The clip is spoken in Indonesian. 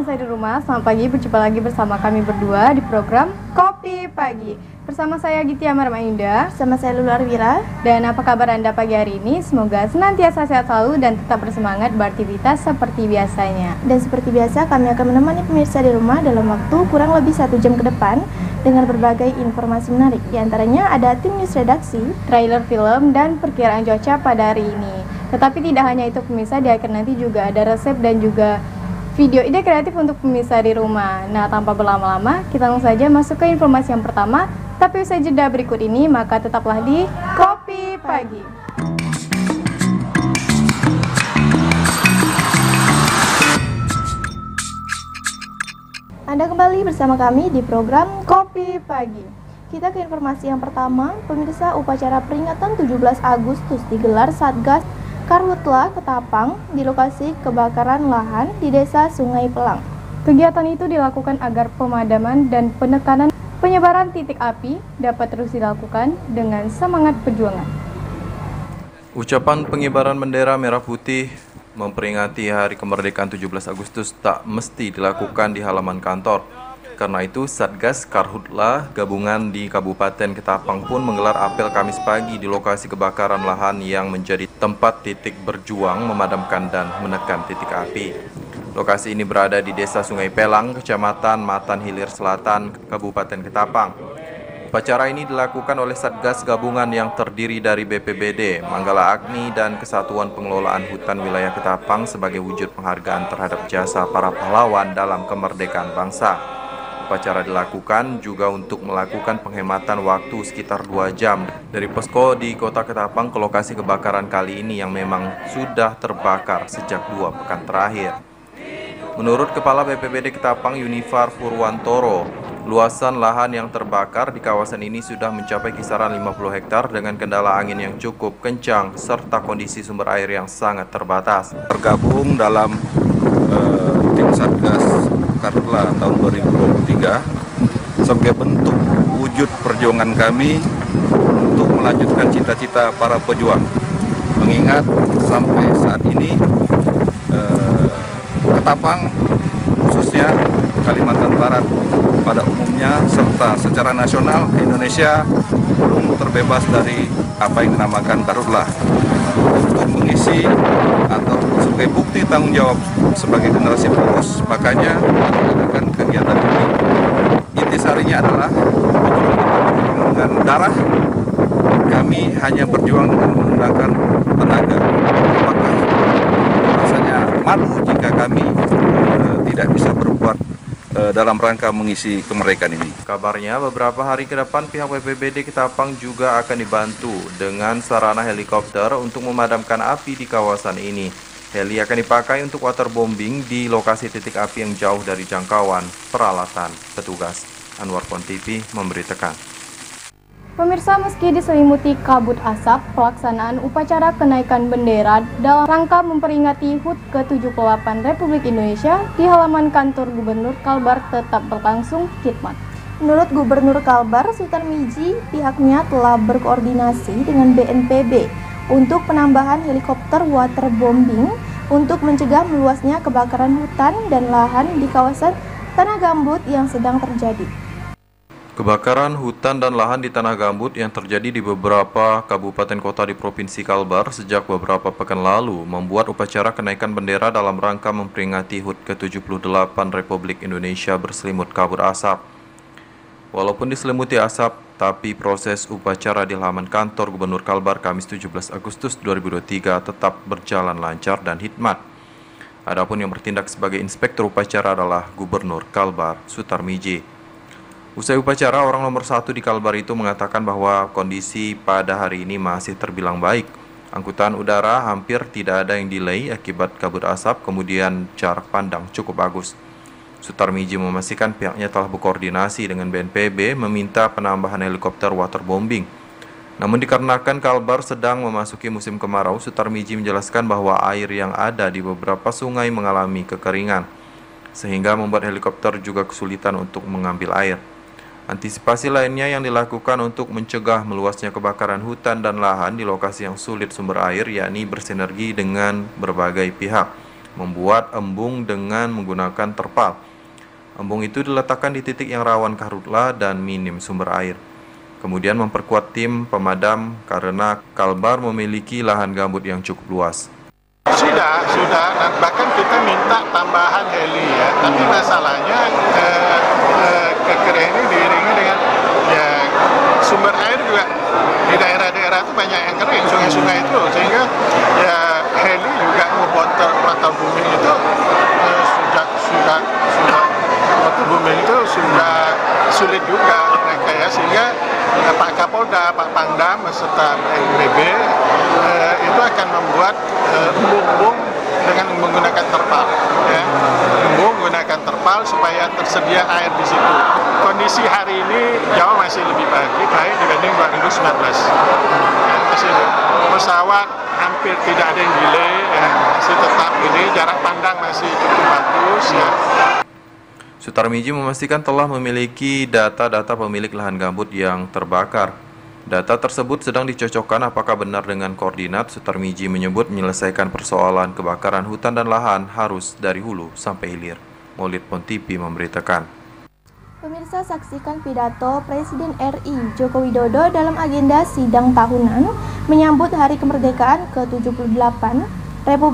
pemirsa di rumah, selamat pagi. Berjumpa lagi bersama kami berdua di program Kopi Pagi. Bersama saya Giti Amar Mainda, bersama saya Lula Arwira. Dan apa kabar Anda pagi hari ini? Semoga senantiasa sehat selalu dan tetap bersemangat beraktivitas seperti biasanya. Dan seperti biasa, kami akan menemani pemirsa di rumah dalam waktu kurang lebih 1 jam ke depan dengan berbagai informasi menarik. Di antaranya ada tim news redaksi, trailer film, dan perkiraan cuaca pada hari ini. Tetapi tidak hanya itu pemirsa, di akhir nanti juga ada resep dan juga video ide kreatif untuk pemirsa di rumah. Nah, tanpa berlama-lama, kita langsung saja masuk ke informasi yang pertama. Tapi usai jeda berikut ini, maka tetaplah di Kopi Pagi. Anda kembali bersama kami di program Kopi Pagi. Kita ke informasi yang pertama, pemirsa, upacara peringatan 17 Agustus digelar Satgas Karhutla Ketapang di lokasi kebakaran lahan di Desa Sungai Pelang. Kegiatan itu dilakukan agar pemadaman dan penekanan penyebaran titik api dapat terus dilakukan dengan semangat perjuangan. Ucapan pengibaran bendera merah putih memperingati Hari Kemerdekaan 17 Agustus tak mesti dilakukan di halaman kantor. Karena itu, Satgas Karhutla gabungan di Kabupaten Ketapang pun menggelar apel Kamis pagi di lokasi kebakaran lahan yang menjadi tempat titik berjuang memadamkan dan menekan titik api. Lokasi ini berada di Desa Sungai Pelang, Kecamatan Matan Hilir Selatan, Kabupaten Ketapang. Upacara ini dilakukan oleh Satgas Gabungan yang terdiri dari BPBD, Manggala Agni, dan Kesatuan Pengelolaan Hutan Wilayah Ketapang sebagai wujud penghargaan terhadap jasa para pahlawan dalam kemerdekaan bangsa. Upacara dilakukan juga untuk melakukan penghematan waktu sekitar 2 jam dari posko di Kota Ketapang ke lokasi kebakaran kali ini yang memang sudah terbakar sejak 2 pekan terakhir. Menurut Kepala BPBD Ketapang Yunifar Purwantoro, luasan lahan yang terbakar di kawasan ini sudah mencapai kisaran 50 hektar dengan kendala angin yang cukup kencang serta kondisi sumber air yang sangat terbatas. Tergabung dalam tim Satgas Karhutla tahun 2023 sebagai bentuk wujud perjuangan kami untuk melanjutkan cita-cita para pejuang. Mengingat sampai saat ini Ketapang khususnya Kalimantan Barat pada umumnya serta secara nasional Indonesia belum terbebas dari apa yang dinamakan Karhutla. Untuk mengisi atau sebagai bukti tanggung jawab sebagai generasi penerus, makanya mengadakan kegiatan ini. Intisarinya adalah berjuang dengan darah. Kami hanya berjuang dengan menggunakan tenaga. Maka rasanya malu jika kami tidak bisa berbuat dalam rangka mengisi kemerdekaan ini. Kabarnya beberapa hari ke depan pihak BPBD Ketapang juga akan dibantu dengan sarana helikopter untuk memadamkan api di kawasan ini. Heli akan dipakai untuk waterbombing di lokasi titik api yang jauh dari jangkauan peralatan petugas. Anwar Pon TV memberitakan. Pemirsa, meski diselimuti kabut asap, pelaksanaan upacara kenaikan bendera dalam rangka memperingati HUT ke-78 Republik Indonesia di halaman kantor Gubernur Kalbar tetap berlangsung khidmat. Menurut Gubernur Kalbar, Sutarmiji, pihaknya telah berkoordinasi dengan BNPB untuk penambahan helikopter waterbombing untuk mencegah meluasnya kebakaran hutan dan lahan di kawasan Tanah Gambut yang sedang terjadi. Kebakaran hutan dan lahan di Tanah Gambut yang terjadi di beberapa kabupaten kota di Provinsi Kalbar sejak beberapa pekan lalu membuat upacara kenaikan bendera dalam rangka memperingati HUT ke-78 Republik Indonesia berselimut kabut asap. Walaupun diselimuti asap, tapi proses upacara di halaman kantor Gubernur Kalbar Kamis 17 Agustus 2023 tetap berjalan lancar dan hikmat. Adapun yang bertindak sebagai inspektur upacara adalah Gubernur Kalbar Sutarmiji. Usai upacara, orang nomor 1 di Kalbar itu mengatakan bahwa kondisi pada hari ini masih terbilang baik. Angkutan udara hampir tidak ada yang delay akibat kabut asap, kemudian jarak pandang cukup bagus. Sutarmiji memastikan pihaknya telah berkoordinasi dengan BNPB meminta penambahan helikopter waterbombing. Namun dikarenakan Kalbar sedang memasuki musim kemarau, Sutarmiji menjelaskan bahwa air yang ada di beberapa sungai mengalami kekeringan, sehingga membuat helikopter juga kesulitan untuk mengambil air. Antisipasi lainnya yang dilakukan untuk mencegah meluasnya kebakaran hutan dan lahan di lokasi yang sulit sumber air, yakni bersinergi dengan berbagai pihak, membuat embung dengan menggunakan terpal. Embung itu diletakkan di titik yang rawan karhutla dan minim sumber air. Kemudian memperkuat tim pemadam karena Kalbar memiliki lahan gambut yang cukup luas. Sudah, dan bahkan kita minta tambahan heli ya. Tapi masalahnya kekeringan ini diiringi dengan ya sumber air juga di daerah-daerah itu banyak yang kering, sungai-sungai itu, sehingga ya heli juga membuat water booming itu sudah water booming itu sudah sulit juga mereka ya, sehingga Pak Kapolda, Pak Pangdam beserta BNPB itu akan membuat embung-embung dengan menggunakan terpal ya. Embung menggunakan terpal supaya tersedia air di situ. Kondisi hari ini Jawa masih lebih baik dibanding 2019 ya, masih pesawat hampir tidak ada yang delay ya, masih tetap ini, jarak pandang masih cukup bagus ya. Sutarmiji memastikan telah memiliki data-data pemilik lahan gambut yang terbakar. Data tersebut sedang dicocokkan apakah benar dengan koordinat. Sutarmiji menyebut menyelesaikan persoalan kebakaran hutan dan lahan harus dari hulu sampai hilir. Maulid Pontipi memberitakan. Pemirsa, saksikan pidato Presiden RI Joko Widodo dalam agenda sidang tahunan menyambut Hari Kemerdekaan ke-78 Republik